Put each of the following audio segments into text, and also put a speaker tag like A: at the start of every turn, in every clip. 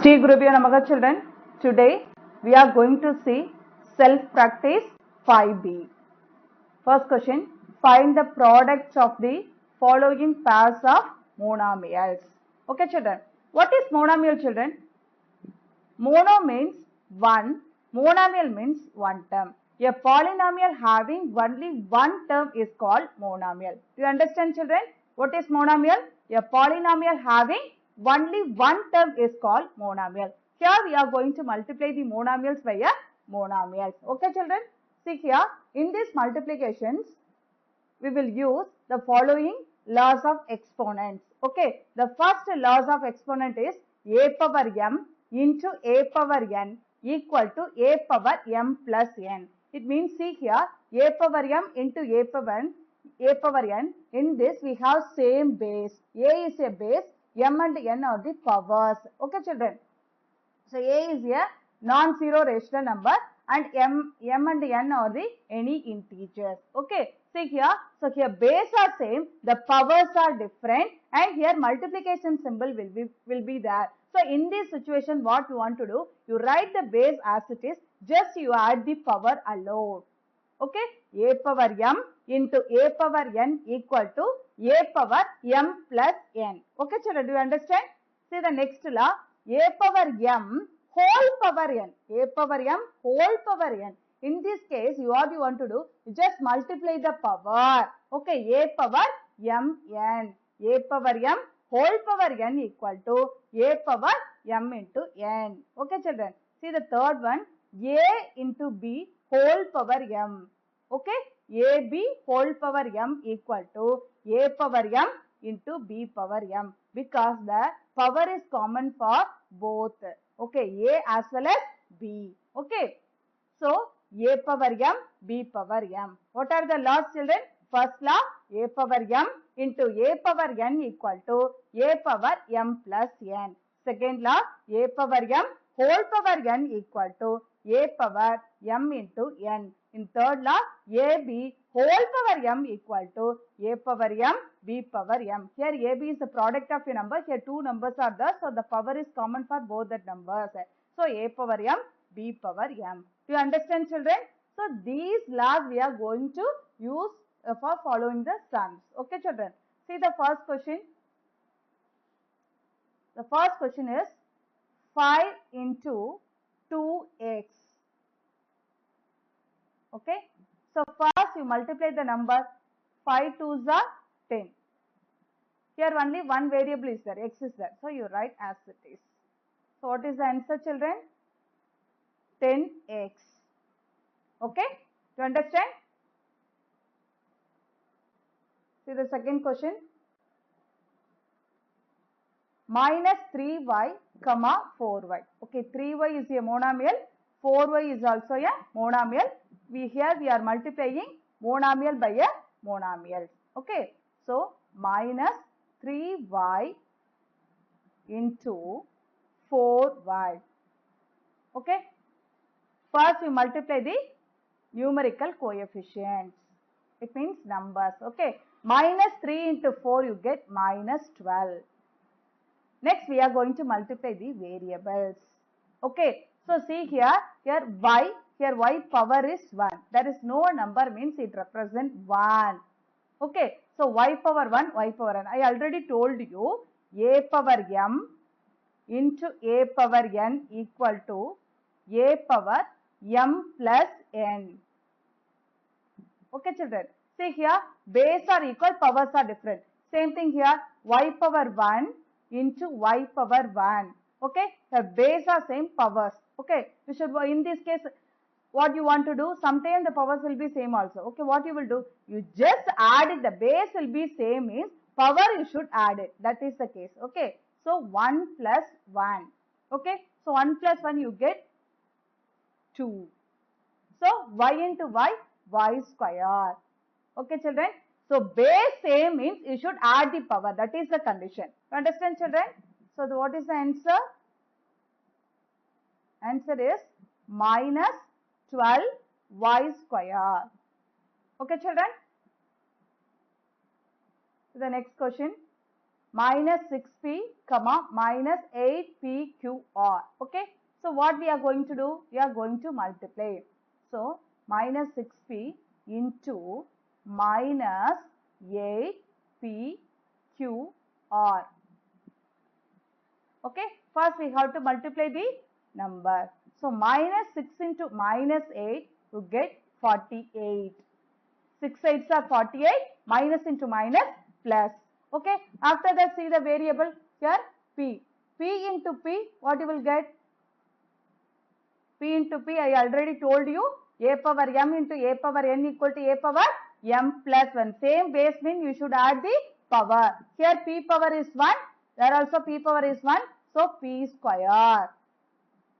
A: Sri Gurubhyo Namaha children. Today we are going to see self-practice 5B. First question, find the products of the following pairs of monomials. Okay children, what is monomial children? Mono means one, monomial means one term. A polynomial having only one term is called monomial. Do you understand children? What is monomial? A polynomial having only one term is called monomial. Here we are going to multiply the monomials by a monomials. Okay children? See here, in these multiplications, we will use the following laws of exponents. Okay, the first laws of exponent is a power m into a power n equal to a power m plus n. It means, see here, a power m into a power n. In this we have same base. A is a base, m and n are the powers. Okay children. So a is a non-zero rational number and m and n are the any integers. Okay. See here, so here base are same, the powers are different, and here multiplication symbol will be there. So in this situation, what you want to do, you write the base as it is, just you add the power alone. Okay, a power m into a power n equal to a power m plus n. Okay children, do you understand? See the next law, a power m whole power n, a power m whole power n. In this case, what you want to do, you just multiply the power. Okay, a power m n, a power m whole power n equal to a power m into n. Okay children, see the third one, a into b whole power m. Okay, ab whole power m equal to a power m into b power m, because the power is common for both. Okay, a as well as b. Okay, so a power m, b power m. What are the laws children? First law, a power m into a power n equal to a power m plus n. Second law, a power m whole power n equal to a power m into n. In third law, ab whole power m equal to a power m, b power m. Here ab is the product of a number. Here two numbers are there. So the power is common for both the numbers. So a power m, b power m. Do you understand children? So these laws we are going to use for following the sums. Okay children. See the first question. The first question is 5 into 2x. Okay. So first you multiply the number 5 2s are 10. Here only one variable is there, x is there. So you write as it is. So what is the answer children? 10x. Okay. Do you understand? See the second question. Minus 3y comma 4y. Okay, 3y is a monomial, 4y is also a monomial. Here we are multiplying monomial by a monomial. Okay, so minus 3y into 4y. Okay, first we multiply the numerical coefficients. It means numbers. Okay, minus 3 into 4 you get minus 12. Next we are going to multiply the variables. Okay, so see here y power is 1. There is no number, means it represents 1. Okay, so y power 1, y power n. I already told you a power m into a power n equal to a power m plus n. Okay children, see here base are equal, powers are different. Same thing here, y power 1 into y power 1. Okay, the base are same, powers. Okay, you should, in this case, what you want to do, sometimes the powers will be same also. Okay, what you will do, you just add it, the base will be same, means power you should add it. That is the case. Okay, so 1 plus 1. Okay, so 1 plus 1 you get 2. So y into y square. Okay children, so base same means you should add the power. That is the condition. You understand children? So what is the answer? Answer is minus 12y square. Okay children? The next question. minus 6p, comma, minus 8pqr. Okay. So what we are going to do? We are going to multiply. So minus 6p into minus 8pqr. Okay. First we have to multiply the number. So minus 6 into minus 8, you get 48. 6 8s are 48, minus into minus plus. Okay. After that, see the variable here, p. P into p, what you will get? P into p, I already told you, a power m into a power n equal to a power m plus 1. Same base mean you should add the power. Here p power is 1, there also p power is 1, so p square.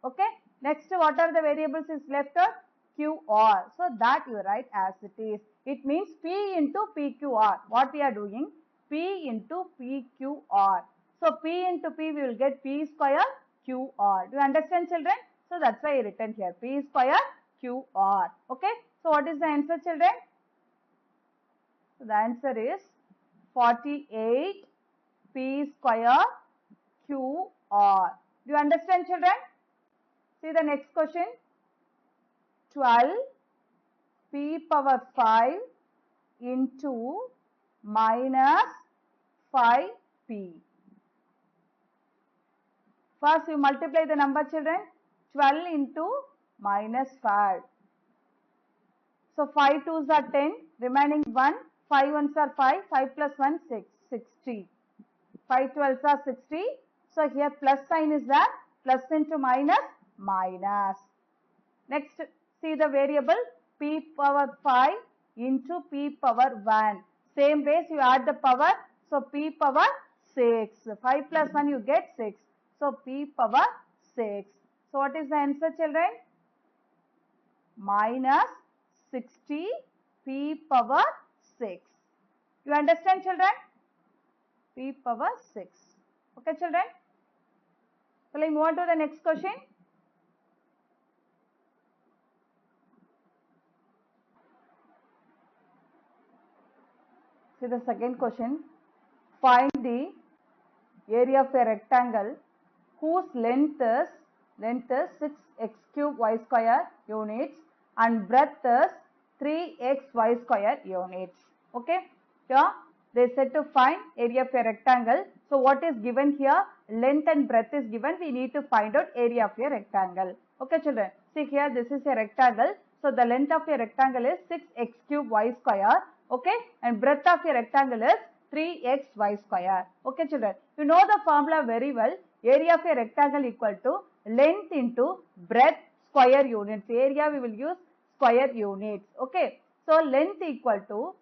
A: Okay. Next, what are the variables is left out? QR. So that you write as it is. It means P into PQR. What we are doing? P into PQR. So P into P we will get P square QR. Do you understand, children? So that's why I written here P square QR. Okay. So what is the answer, children? So the answer is 48 P square QR. Do you understand, children? See the next question. 12 p power 5 into minus 5p. First you multiply the number, children. 12 into minus 5. So 5 2s are 10, remaining 1, 5 1s are 5, 5 plus 1 6, 60. 5 12s are 60. So here plus sign is there, plus into minus, minus. Next, see the variable p power 5 into p power 1. Same base you add the power. So p power 6. 5 plus 1 you get 6. So p power 6. So what is the answer, children? Minus 60 p power 6. You understand, children? P power 6. Okay, children? So let's move on to the next question. See the second question. Find the area of a rectangle whose length is 6x cube y square units and breadth is 3xy square units. Okay. Here they said to find area of a rectangle. So what is given here? Length and breadth is given. We need to find out area of a rectangle. Okay, children. See here, this is a rectangle. So the length of a rectangle is 6x cube y square. Okay. And breadth of a rectangle is 3xy square. Okay, children. You know the formula very well. Area of a rectangle equal to length into breadth square units. Area we will use square units. Okay. So length equal to,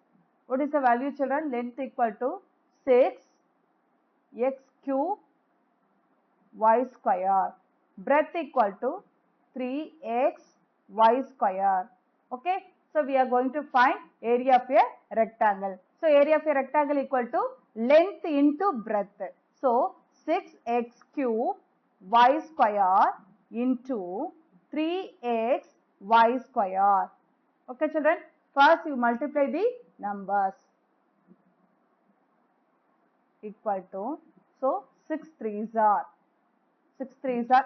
A: what is the value, children? Length equal to 6x cube y square. Breadth equal to 3xy square. Okay. So we are going to find area of a rectangle. So area of a rectangle equal to length into breadth. So 6x cube y square into 3x y square. Okay, children. First you multiply the numbers. Equal to, so 6 3s are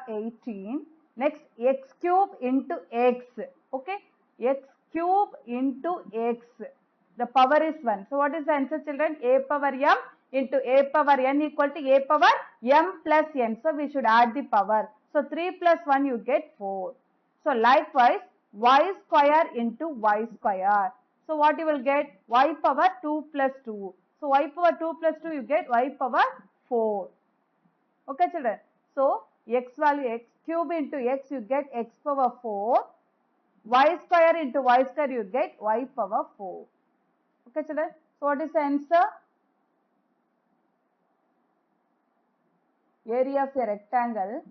A: 18. Next, x cube into x. Okay, x cube into x. The power is 1. So what is the answer, children? A power m into a power n equal to a power m plus n. So we should add the power. So 3 plus 1 you get 4. So likewise y square into y square. So what you will get? Y power 2 plus 2. So y power 2 plus 2 you get y power 4. Okay, children. So x value, x cube into x you get x power 4. Y square into y square you get y power 4. Okay, children. So what is the answer? Area of a rectangle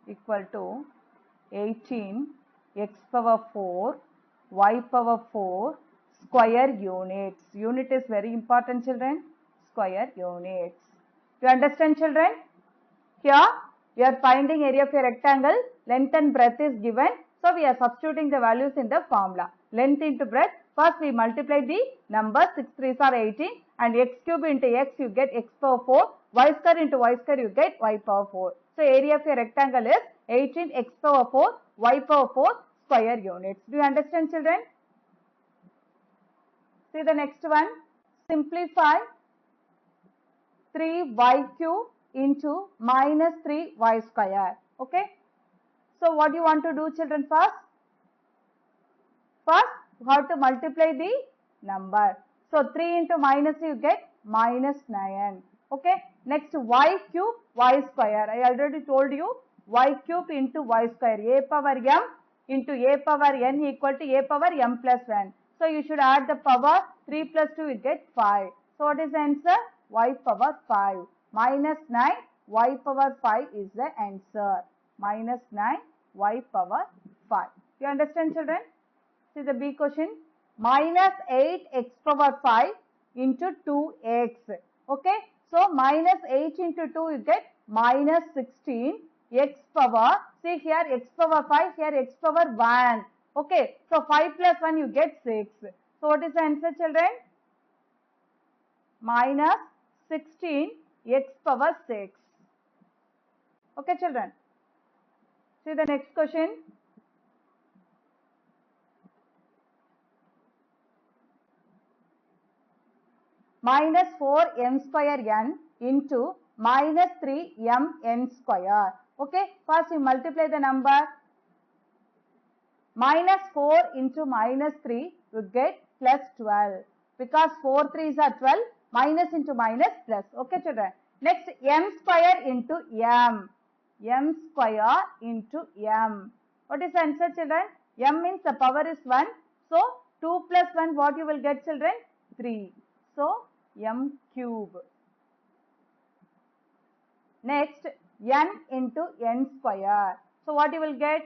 A: equal to 18 x power 4 y power 4 square units. Unit is very important, children. Square units. You understand, children? Here We are finding area of a rectangle, length and breadth is given. So we are substituting the values in the formula. Length into breadth, first we multiply the number 6 3s are 18 and x cube into x you get x power 4, y square into y square you get y power 4. So area of a rectangle is 18 x power 4 y power 4 square units. Do you understand, children? See the next one. Simplify 3y cube into minus 3y square. Okay. So what do you want to do, children, first? First, you have to multiply the number. So 3 into minus you get minus 9. Okay. Next y cube y square. I already told you y cube into y square. A power m into a power n equal to a power m plus 1. So you should add the power 3 plus 2 you get 5. So what is the answer? Y power 5. Minus 9 y power 5 is the answer. Minus 9 y power 5. You understand, children? See the B question. Minus 8 x power 5 into 2x. Okay. So minus 8 into 2 you get minus 16 x power. See here x power 5, here x power 1. Okay. So 5 plus 1 you get 6. So what is the answer, children? Minus 16 x power 6. Okay, children. See the next question. Minus 4m square n into minus 3mn square. Okay, first we multiply the number. Minus 4 into minus 3 you get plus 12. Because 4 3s are 12, minus into minus plus. Okay, children. Next, m square into m. M square into m. What is the answer, children? M means the power is 1. So, 2 plus 1, what you will get, children? 3. So, m cube. Next, n into n square. So, what you will get?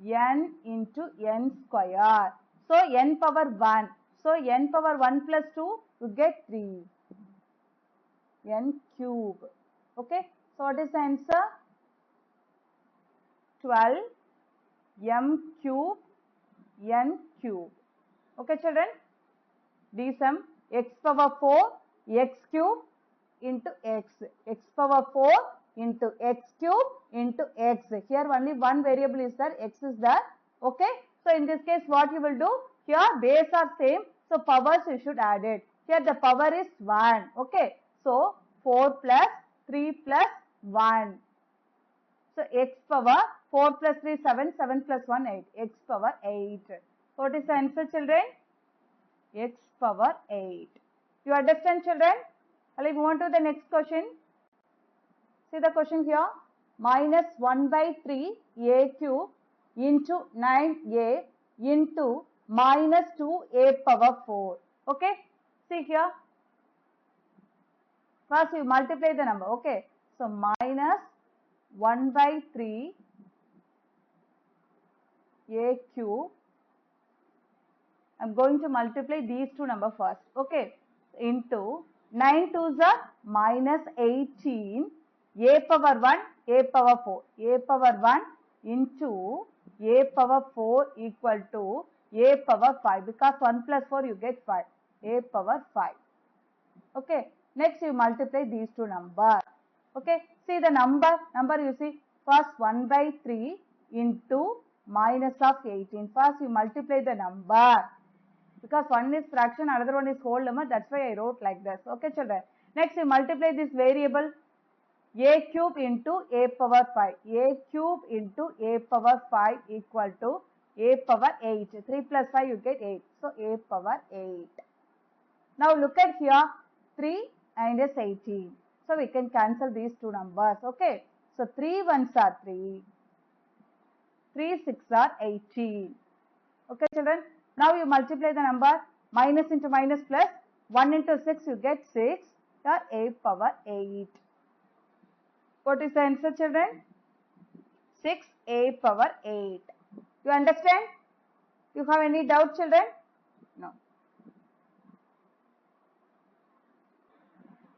A: N into n square. So, n power 1. So, n power 1 plus 2, you get 3. N cube. Okay. So, what is the answer? 12 m cube n cube. Okay, children. D sum x power 4 x cube into x. X power 4 into x cube into x. Here only one variable is there, x is there. Okay. So in this case what you will do? Here base are same. So powers you should add it. Here the power is 1. Okay. So 4 plus 3 plus 1. So x power 4 plus 3 7, 7 plus 1 8. X power 8. What is the answer, children? X power 8. You understand, children? I'll move on to the next question. See the question here. Minus 1 by 3 a cube into 9a into minus 2a power 4. Okay. See here. First you multiply the number. Okay. So minus 1 by 3 a cube. I'm going to multiply these two numbers first. Okay. Into 9 2s are minus 18 a power 1 a power 4. A power 1 into a power 4 equal to a power 5. Because 1 plus 4 you get 5. A power 5. Okay. Next you multiply these two numbers. Okay. See the number you see. First 1 by 3 into minus of 18. First you multiply the number. Because one is fraction, another one is whole number. That's why I wrote like this. Okay, children. Next you multiply this variable. A cube into a power 5. A cube into a power 5 equal to a power 8. 3 plus 5 you get 8. So a power 8. Now look at here. 3 and is 18. So we can cancel these two numbers. Okay. So 3 ones are 3. 3 6 are 18. Okay, children. Now you multiply the number. Minus into minus plus. 1 into 6 you get 6. Or a power 8. What is the answer, children? 6a power 8. You understand? You have any doubt, children? No.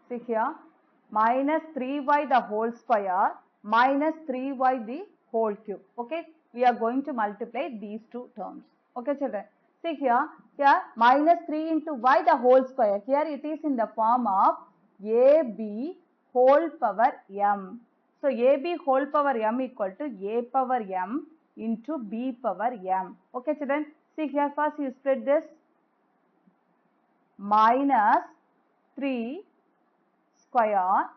A: See here. Minus 3y the whole square minus 3y the whole cube. Okay, we are going to multiply these two terms. Okay, children. See here minus 3 into y the whole square. Here it is in the form of ab whole power m. So ab whole power m equal to a power m into b power m. Okay, children. See here, first you split this, minus 3 square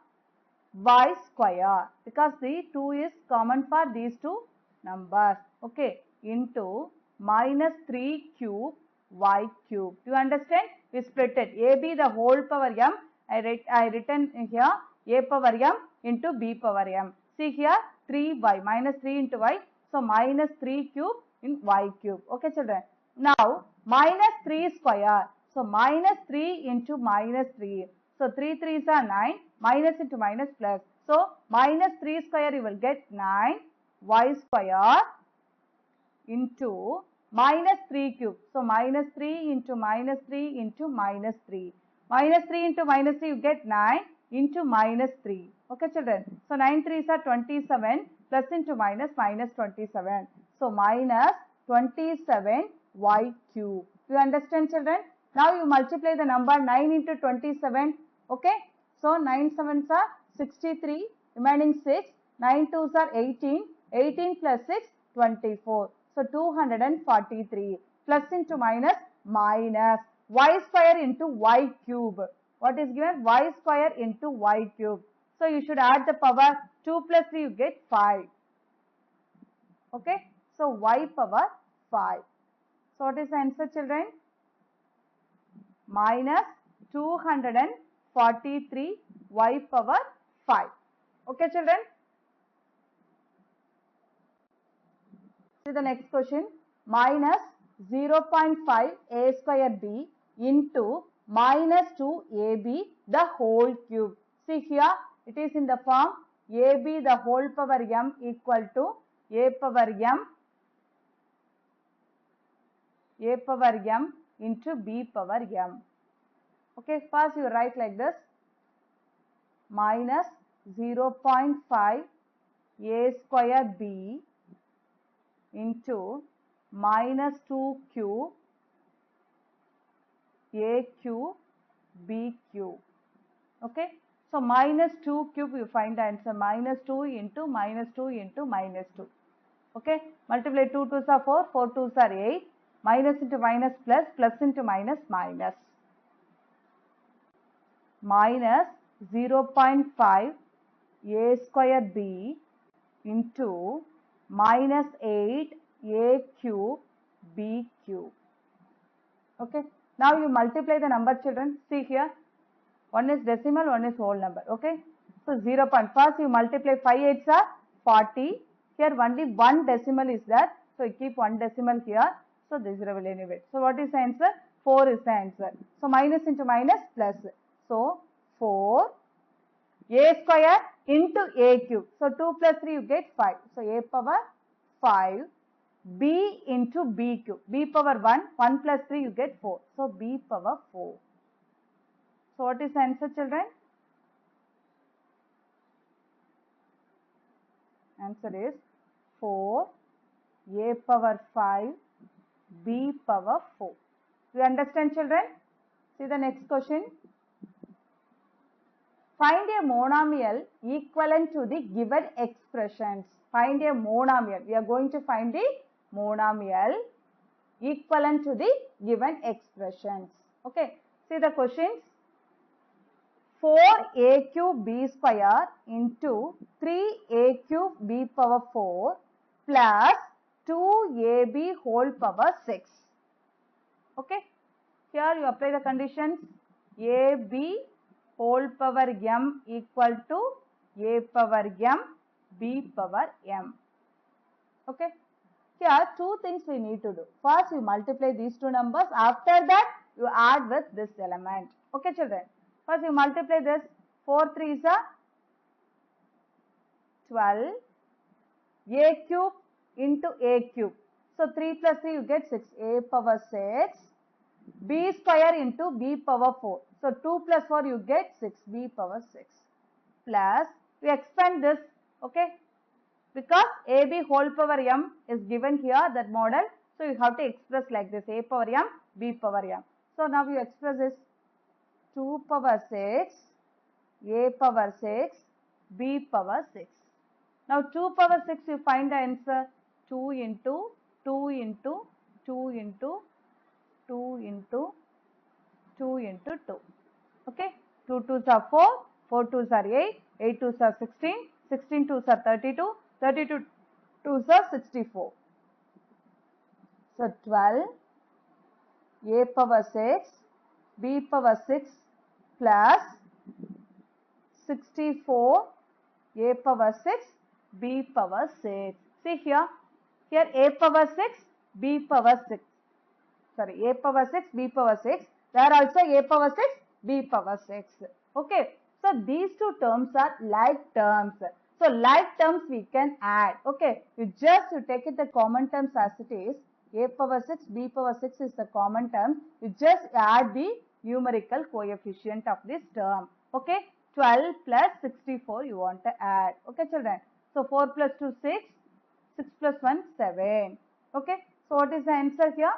A: y square, because the 2 is common for these two numbers. Okay, into minus 3 cube y cube. You understand? We split it. ab the whole power m. I written here a power m into b power m. See here 3y, minus 3 into y. So minus 3 cube in y cube. Okay, children. Now minus 3 square. So minus 3 into minus 3. So 3 3s are 9. Minus into minus plus. So minus 3 square you will get 9 y square into minus 3 cube. So minus 3 into minus 3 into minus 3. Minus 3 into minus 3 you get 9 into minus 3. Okay, children. So 9 3s are 27, plus into minus, minus 27. So minus 27 y cube. You understand, children? Now you multiply the number 9 into 27. Okay. So 9 7s are 63, remaining 6. 9 2s are 18. 18 plus 6, 24. So 243, plus into minus, minus y square into y cube. What is given? Y square into y cube. So you should add the power. 2 plus 3 you get 5. Okay. So y power 5. So what is the answer, children? Minus 243 y power 5. Okay, children. See the next question. Minus 0.5 a square b into minus 2 ab the whole cube. See here it is in the form ab the whole power m equal to a power m into b power m. Okay, first you write like this, minus 0.5 a square b into minus 2 cube a cube b cube. Okay, so minus 2 cube you find the answer, minus 2 into minus 2 into minus 2. Okay, multiply 2 2s are 4, 4 2s are 8, minus into minus plus, plus into minus, minus. Minus 0.5 a square b into minus 8 a cube b cube. Okay, now you multiply the number, children. See here, one is decimal, one is whole number. Okay, so 0. First you multiply 5 8s are 40. Here only one decimal is there, so you keep one decimal here. So this will eliminate. So what is the answer? 4 is the answer. So minus into minus plus. So 4 a square into a cube. So 2 plus 3 you get 5. So a power 5 b into b cube. B power 1. 1 plus 3 you get 4. So b power 4. So what is the answer, children? Answer is 4 a power 5 b power 4. You understand, children? See the next question. Find a monomial equivalent to the given expressions. Find a monomial. We are going to find the monomial equivalent to the given expressions. Okay. See the questions. 4a cube b square into 3a cube b power 4 plus 2ab whole power 6. Okay. Here you apply the conditions. ab whole power m equal to a power m b power m. Okay. Here two things we need to do. First you multiply these two numbers. After that you add with this element. Okay, children. First you multiply this. 4 3s are 12. A cube into a cube. So 3 plus 3 you get 6. A power 6. B square into b power 4. So 2 plus 4 you get 6. B power 6. Plus we expand this. Okay. Because AB whole power m is given here, that model. So you have to express like this, A power m, B power m. So now you express this 2 power 6, A power 6, B power 6. Now 2 power 6 you find the answer 2 into 2 into 2 into 2 into 2 into 2. Okay, 2 2s are 4, 4 2s are 8, 8 2s are 16, 16 2s are 32, 32 2s are 64. So 12, A power 6, B power 6 plus 64, A power 6, B power 6. See here A power 6, B power 6. Sorry, A power 6, B power 6. There also A power 6, B power 6. Okay. So these two terms are like terms. So like terms we can add. Okay. You take it the common terms as it is. A power 6, B power 6 is the common term. You just add the numerical coefficient of this term. Okay. 12 plus 64 you want to add. Okay children. So 4 plus 2 6. 6 plus 1 7. Okay. So what is the answer here?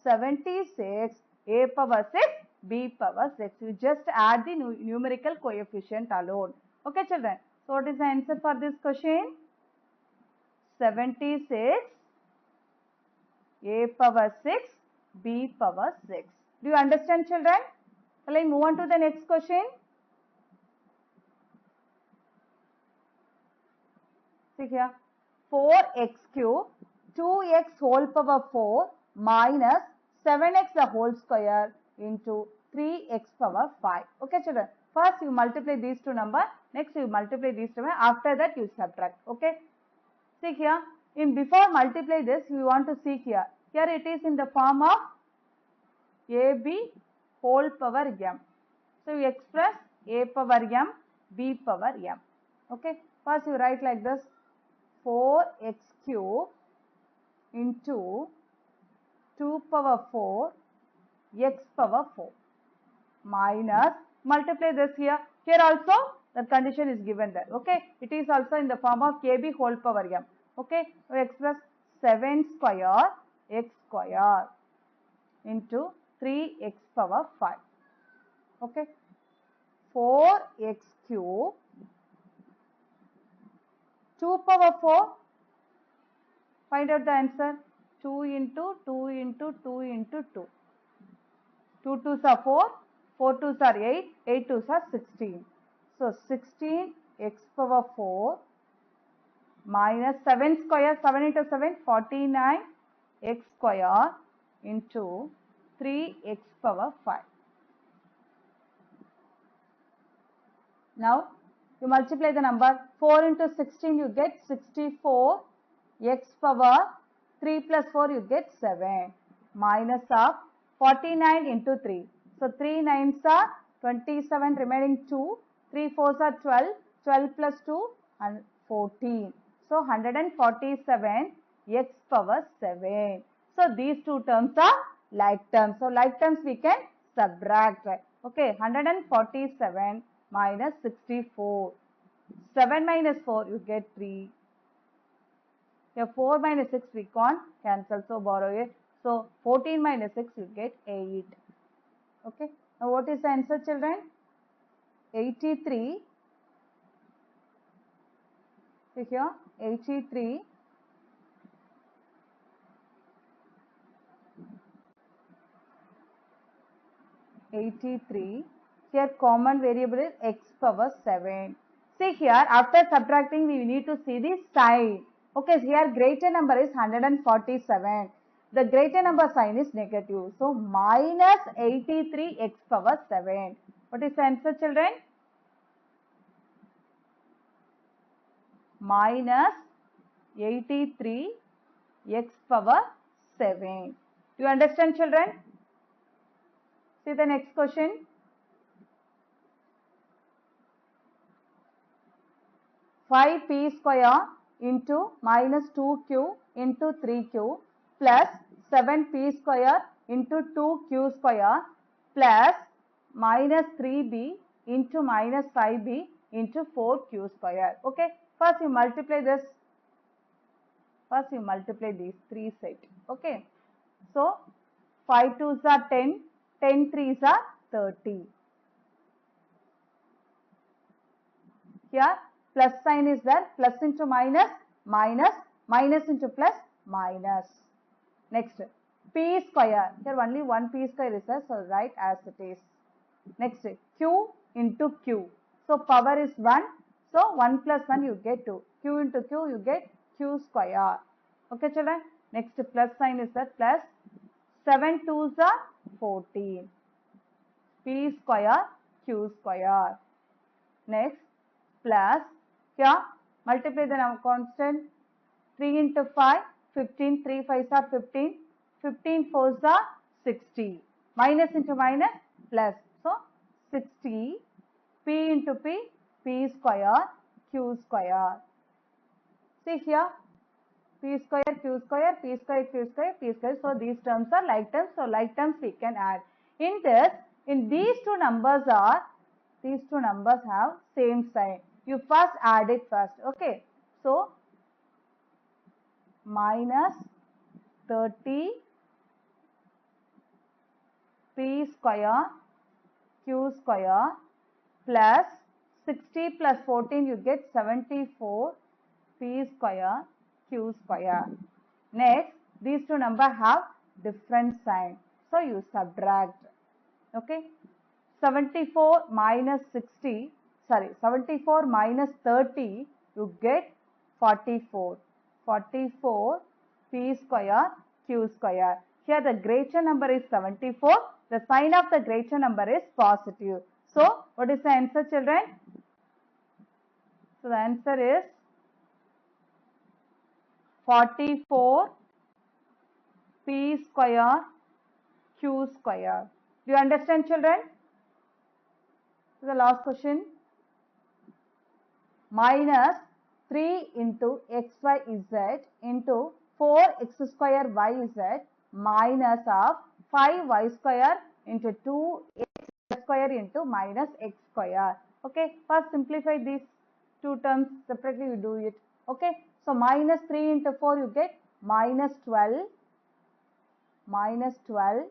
A: 76. A power 6, B power 6. You just add the numerical coefficient alone. Okay children. So what is the answer for this question? 76. A power 6, B power 6. Do you understand children? Shall I move on to the next question? See here. 4x cube, 2x whole power 4 minus 7x the whole square into 3x power 5. Okay children. First you multiply these two numbers. Next you multiply these two. After that you subtract. Okay. See here. Before multiply this, we want to see here. Here it is in the form of AB whole power m. So you express A power m, B power m. Okay. First you write like this. 4x cube into 2 power 4 x power 4 minus, multiply this here. Here also the condition is given there. Okay. It is also in the form of KB whole power m. Okay. We express 7 square x square into 3x power 5. Okay. 4x cube 2 power 4. Find out the answer. 2 into 2 into 2 into 2. 2 2s are 4, 4 2s are 8, 8 2s are 16. So 16 x power 4 minus 7 square, 7 into 7, 49 x square into 3x power 5. Now you multiply the number. 4 into 16 you get 64 x power 3 plus 4 you get 7 minus of 49 into 3. So 3 9s are 27, remaining 2. 3 4s are 12. 12 plus 2 and 14. So 147 x power 7. So these two terms are like terms. So like terms we can subtract. Okay, 147 minus 64. 7 minus 4 you get 3. Here 4 minus 6 we can't cancel, so borrow it. So 14 minus 6 you get 8. Okay. Now what is the answer children? 83. See here 83. 83. Here common variable is x power 7. See here after subtracting we need to see the sign. Okay, here greater number is 147. The greater number sign is negative. So minus 83 x power 7. What is the answer children? Minus 83 x power 7. Do you understand children? See the next question. 5p square into minus 2q into 3q plus 7p square into 2q square plus minus 3b into minus 5b into 4q square. Okay. First you multiply this. First you multiply these three set. Okay. So 5 2s are 10, 10 3s are 30. Here plus sign is there, plus into minus, minus, minus into plus, minus. Next, p square. Here only one p square is there, so write as it is. Next, q into q. So power is 1. So 1 plus 1 you get 2. Q into q you get q square. Okay children. Next plus sign is that plus 7 2s are 14. P square q square. Next plus here multiply the number constant 3 into 5 15, 3 5s are 15, 15 4s are 60, minus into minus plus, so 60 p into p square q square. See here p square q square p square q square p square, so these terms are like terms, so like terms we can add. In this, in these two numbers have same sign. You first add it first. Okay, so minus 30 p square q square plus 60 plus 14 you get 74 p square q square. Next, these two numbers have different sign, so you subtract. Okay, 74 minus 60, sorry, 74 minus 30 you get 44. 44 p square q square. Here the greater number is 74. The sign of the greater number is positive. So what is the answer, children? So the answer is 44 p square q square. Do you understand, children? So the last question. Minus 3 into xyz into 4x square yz minus of 5y square into 2x square into minus x square. Okay, first simplify these two terms separately, you do it. Okay, so minus 3 into 4 you get minus 12. Minus 12.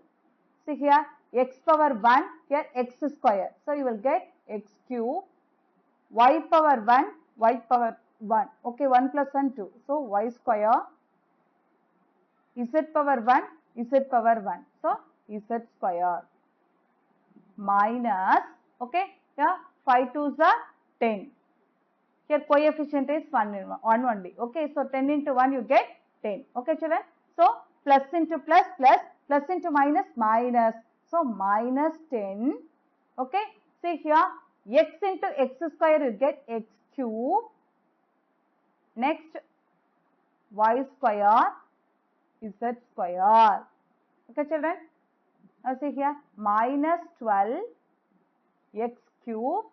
A: See here x power 1, here x square. So you will get x cube. Y power 1, y power 1. Okay, 1 plus 1, 2. So y square. Z power 1, z power 1. So z square. Minus, okay, yeah, 5 2s are 10. Here coefficient is 1 only. Okay, so 10 into 1 you get 10. Okay, children. So plus into plus, plus, plus into minus, minus. So minus 10. Okay, see here x into x square you get x cube. Next y square z square. Okay, children. Now see here minus 12 x cube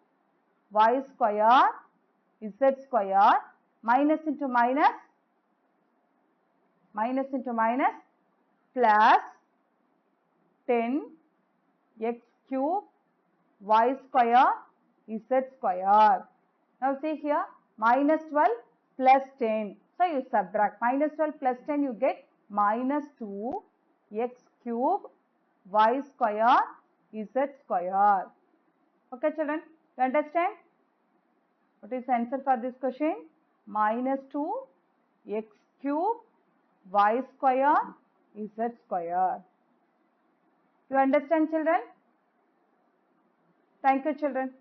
A: y square z square minus into minus, minus into minus plus 10 x cube y square z square. Now see here minus 12 plus 10. So you subtract minus 12 plus 10 you get minus 2 x cube y square z square. Okay, children, you understand? What is the answer for this question? Minus 2 x cube y square z square. You understand, children? Thank you, children.